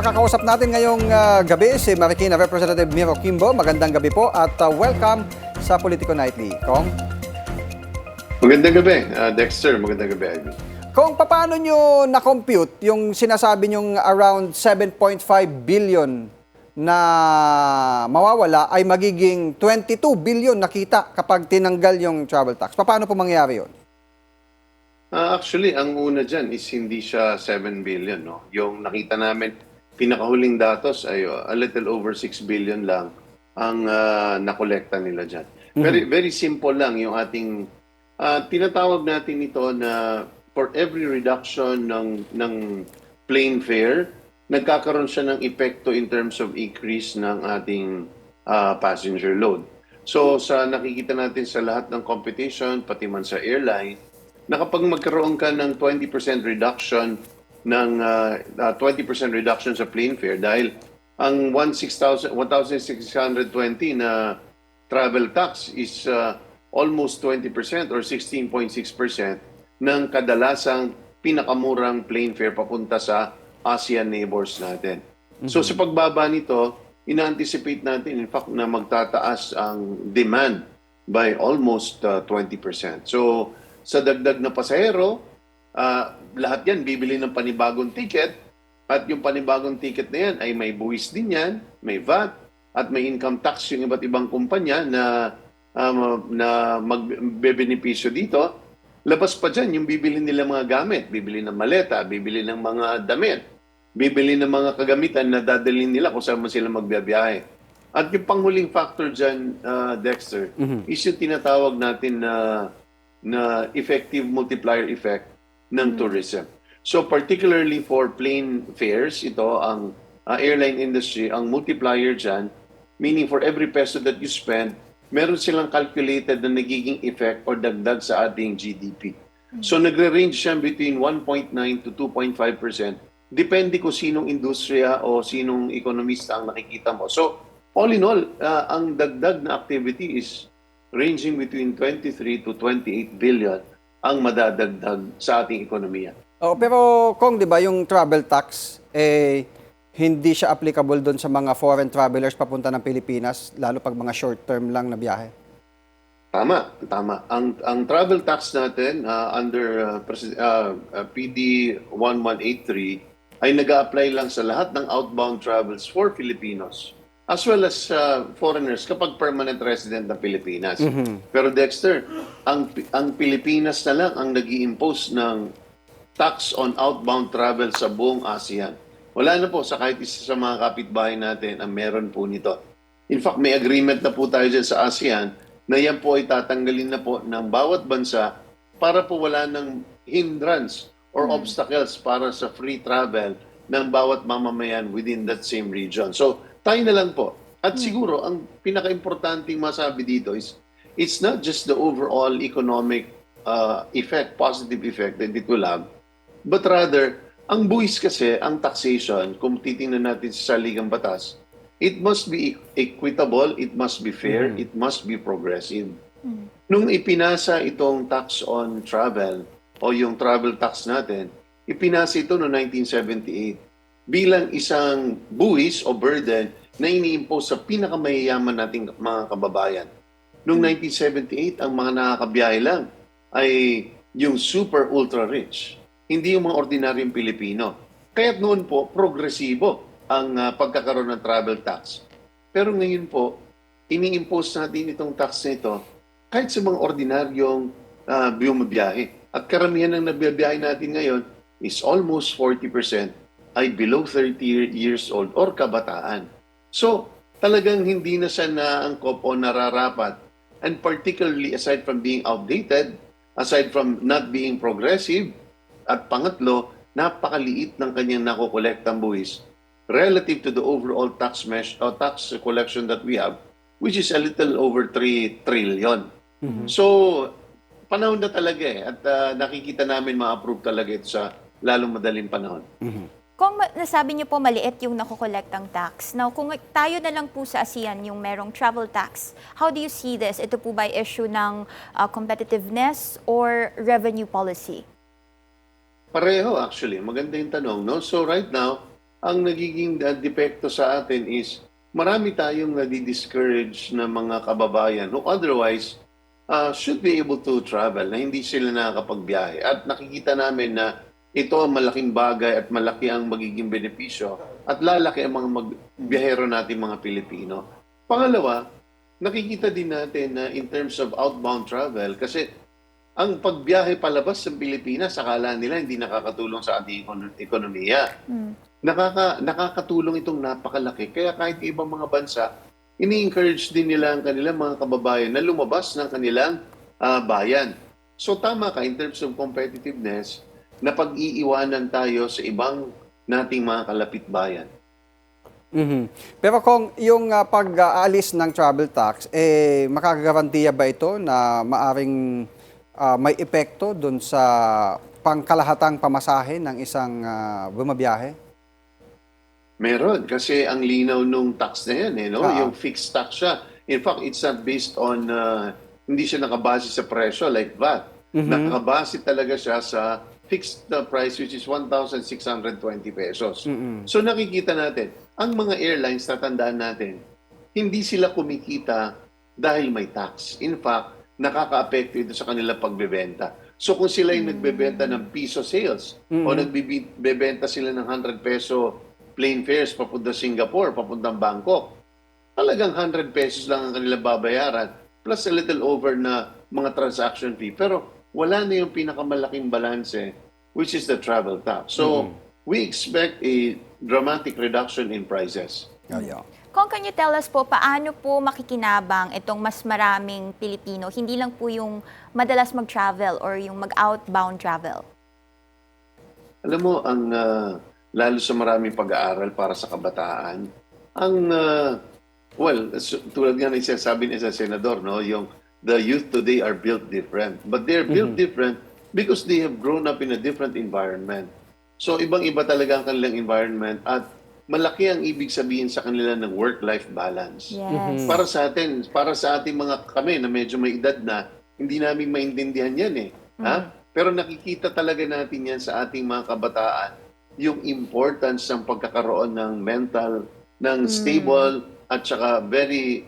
Makakausap natin ngayong gabi si Marikina Representative Miro Kimbo. Magandang gabi po at welcome sa Politico Nightly. Kong? Magandang gabi, Dexter. Magandang gabi, Ivy. Kung paano nyo na-compute yung sinasabi nyong around 7.5 billion na mawawala ay magiging 22 billion na kita kapag tinanggal yung travel tax? Paano po mangyayari yun? Actually, ang una dyan is hindi siya 7 billion. No? Yung nakita namin, pinakahuling datos ay a little over 6 billion lang ang nakolekta nila dyan. Very simple lang yung ating, tinatawag natin ito na for every reduction ng plane fare, nagkakaroon siya ng epekto in terms of increase ng ating passenger load. So sa nakikita natin sa lahat ng competition, pati man sa airline, na kapag magkaroon ka ng 20% reduction ng 20% reduction sa plane fare dahil ang 1,620 na travel tax is almost 20% or 16.6% ng kadalasang pinakamurang plane fare papunta sa ASEAN neighbors natin. So sa pagbaba nito, ina-anticipate natin in fact na magtataas ang demand by almost 20%. So sa dagdag na pasahero, lahat yan bibili ng panibagong ticket at yung panibagong ticket na yan ay may buwis din yan, may VAT at may income tax yung iba't ibang kumpanya na magbebenepisyo dito. Labas pa dyan yung bibili nila mga gamit, bibili ng maleta, bibili ng mga damit, bibili ng mga kagamitan na dadalhin nila kung saan sila magbiyahe. At yung panghuling factor dyan, Dexter, is yung tinatawag natin na effective multiplier effect ng tourism. So particularly for plane fares, ito ang airline industry, ang multiplier dyan, meaning for every peso that you spend, meron silang calculated na nagiging effect or dagdag sa ating GDP. So nagre-range siya between 1.9 to 2.5%, depende kung sinong industriya o sinong ekonomista ang nakikita mo. So all in all, ang dagdag na activity is ranging between 23 to 28 billion ang madadagdag sa ating ekonomiya. Oh, pero Kong, di ba yung travel tax, hindi siya applicable doon sa mga foreign travelers papunta ng Pilipinas, lalo pag mga short-term lang na biyahe? Tama. Ang travel tax natin under PD 1183 ay nag-a-apply lang sa lahat ng outbound travels for Filipinos as well as foreigners kapag permanent resident ng Pilipinas. Pero Dexter, ang Pilipinas na lang ang nag-i-impose ng tax on outbound travel sa buong ASEAN. Wala na po sa kahit isa sa mga kapitbahay natin ang meron po nito. In fact, may agreement na po tayo dyan sa ASEAN na yan po ay tatanggalin na po ng bawat bansa para po wala ng hindrance or obstacles para sa free travel ng bawat mamamayan within that same region. So, tayo na lang po. At siguro, ang pinaka-importanting masabi dito is, it's not just the overall economic effect, positive effect that it will have, but rather, ang buwis kasi, ang taxation, kung titingnan natin sa saligang batas, it must be equitable, it must be fair, it must be progressive. Nung ipinasa itong tax on travel, o yung travel tax natin, ipinasa ito noong 1978 bilang isang buwis o burden na ini-impose sa pinakamayayaman nating mga kababayan. Noong 1978, ang mga nakakabiyahe lang ay yung super ultra rich, hindi yung mga ordinaryong Pilipino. Kaya't noon po, progresibo ang pagkakaroon ng travel tax. Pero ngayon po, ini-impose natin itong tax na ito kahit sa mga ordinaryong bumabiyahe. At karamihan ng nabiyahe natin ngayon is almost 40% ay below 30 years old or kabataan. So, talagang hindi na siya naangkop o nararapat. And particularly, aside from being outdated, aside from not being progressive, at pangatlo, napakaliit ng kanyang nakokolektang buwis relative to the overall tax collection that we have, which is a little over 3 trillion. So, panahon na talaga at nakikita namin ma-approve talaga ito sa lalong madaling panahon. Kung nasabi niyo po maliit yung nakokolektang tax, now kung tayo na lang po sa ASEAN yung merong travel tax, how do you see this? Ito po ba issue ng competitiveness or revenue policy? Pareho actually. Maganda yung tanong, no? So right now, ang nagiging depekto sa atin is marami tayong nadi-discourage na mga kababayan who otherwise should be able to travel na hindi sila nakakapagbiyahe. At nakikita namin na ito ang malaking bagay at malaki ang magiging benepisyo at lalaki ang mga biyahero natin mga Pilipino. Pangalawa, nakikita din natin na in terms of outbound travel kasi ang pagbiyahe palabas sa Pilipinas, akala nila hindi nakakatulong sa ating ekonomiya. Nakakatulong itong napakalaki. Kaya kahit ibang mga bansa, ini-encourage din nila ang kanilang mga kababayan na lumabas ng kanilang bayan. So tama ka in terms of competitiveness na pag-iiwanan tayo sa ibang nating mga kalapit bayan. Pero kung yung pag-aalis ng travel tax, makakagarantiya ba ito na maaring may epekto doon sa pangkalahatang pamasahe ng isang bumabiyahe? Meron, kasi ang linaw nung tax na yan, no? Yung fixed tax siya. In fact, it's not based on, hindi siya nakabase sa presyo like VAT. Nakabase talaga siya sa fixed price which is 1,620 pesos. So nakikita natin, ang mga airlines, tatandaan natin, hindi sila kumikita dahil may tax. In fact, nakaka-apekto ito sa kanilang pagbebenta. So kung sila yung nagbebenta ng piso sales o nagbebenta sila ng 100 peso plane fares papunta Singapore, papuntang Bangkok, talagang 100 pesos lang ang kanilang babayaran plus a little over na mga transaction fee. Pero wala na yung pinakamalaking balanse which is the travel tax. So we expect a dramatic reduction in prices. Kung can you tell us po, paano po makikinabang itong mas maraming Pilipino, hindi lang po yung madalas mag-travel or yung mag-outbound travel? Alam mo, lalo sa maraming pag-aaral para sa kabataan, tulad nga ng sinasabi ni sa senador, no, yung the youth today are built different. But they're built different because they have grown up in a different environment. So ibang-iba talaga ang kanilang environment at malaki ang ibig sabihin sa kanila ng work-life balance. Yes. Para sa ating mga kami na medyo may edad na, hindi namin maintindihan yan eh. Ha? Pero nakikita talaga natin yan sa ating mga kabataan, yung importance ng pagkakaroon ng stable at saka very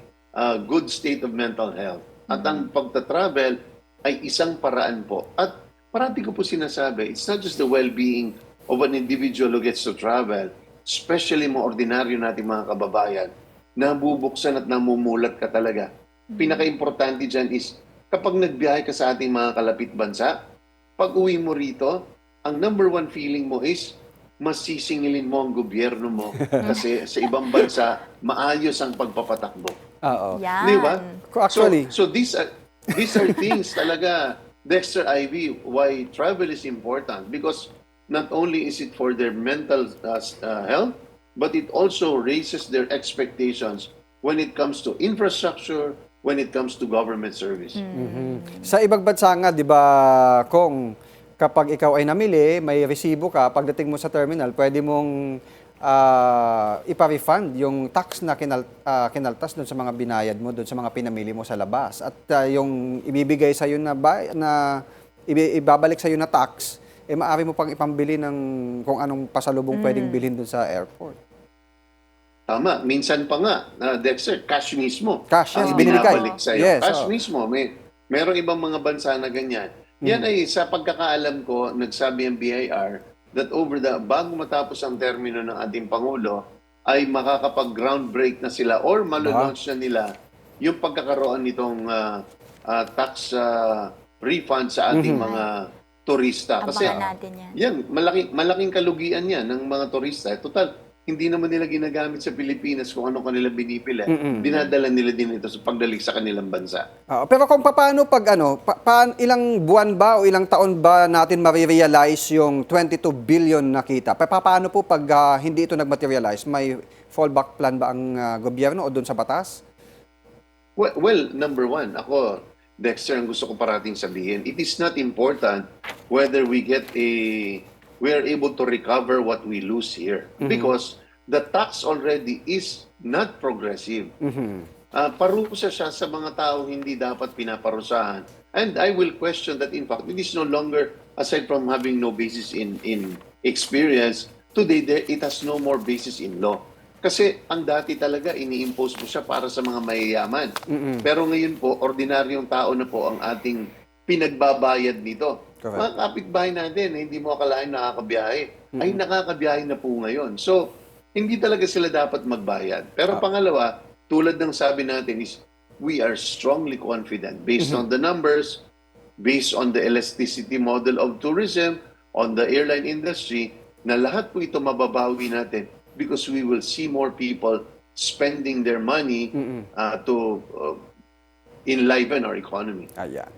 good state of mental health. At ang pagta-travel ay isang paraan po. At parati ko po sinasabi, it's not just the well-being of an individual who gets to travel, especially mga ordinaryo nating mga kababayan, nabubuksan at namumulat ka talaga. Pinaka-importante dyan is, kapag nagbiyahe ka sa ating mga kalapit bansa, pag uwi mo rito, ang number one feeling mo is, masisingilin mo ang gobyerno mo kasi sa ibang bansa, maayos ang pagpapatakbo. Yan. Di ba? Actually, So these are things talaga, Dexter Ivy, why travel is important because not only is it for their mental health, but it also raises their expectations when it comes to infrastructure, when it comes to government service. Sa ibang bansa nga, di ba, kung kapag ikaw ay namili, may resibo ka, pagdating mo sa terminal, pwede mong ipa-refund yung tax na kinaltas doon sa mga binayad mo, doon sa mga pinamili mo sa labas. At yung ibibigay sa'yo ibabalik sa'yo na tax, maaari mo pang ipambili ng kung anong pasalubong pwedeng bilhin doon sa airport. Tama. Minsan pa nga, Dexter, cash mismo. Cash, yes, ang binibigay. binabalik sa'yo. Yes, Cash mismo. Merong ibang mga bansa na ganyan. Yan ay, sa pagkakaalam ko, nagsabi ang BIR that bago matapos ang termino ng ating Pangulo, ay makakapag-groundbreak na sila or malalaunch na nila yung pagkakaroon nitong tax refund sa ating mga turista. Kasi Abangan natin yan. malaking kalugian yan ng mga turista. Total, hindi naman nila ginagamit sa Pilipinas kung ano kanila binipili. Dinadala nila din ito sa pagdalik sa kanilang bansa. Pero kung paano ilang buwan ba o ilang taon ba natin ma-realize yung 22 billion na kita? Paano po pag hindi ito nag-materialize? May fallback plan ba ang gobyerno o doon sa batas? Well, number one, ako, Dexter, ang gusto ko parating sabihin, it is not important whether we are able to recover what we lose here because the tax already is not progressive. Parusa siya sa mga tao hindi dapat pinaparusahan. And I will question that in fact, it is no longer, aside from having no basis in experience, today it has no more basis in law. Kasi ang dati talaga ini-impose mo siya para sa mga mayayaman. Pero ngayon po, ordinaryong tao na po ang ating pinagbabayad nito. Correct. Mga kapitbahay natin, hindi mo akalain nakakabiyahe. Ay nakakabiyahe na po ngayon. So, hindi talaga sila dapat magbayad. Pero pangalawa, tulad ng sabi natin is, we are strongly confident based on the numbers, based on the elasticity model of tourism, on the airline industry, na lahat po ito mababawi natin because we will see more people spending their money to enliven our economy. Ayan.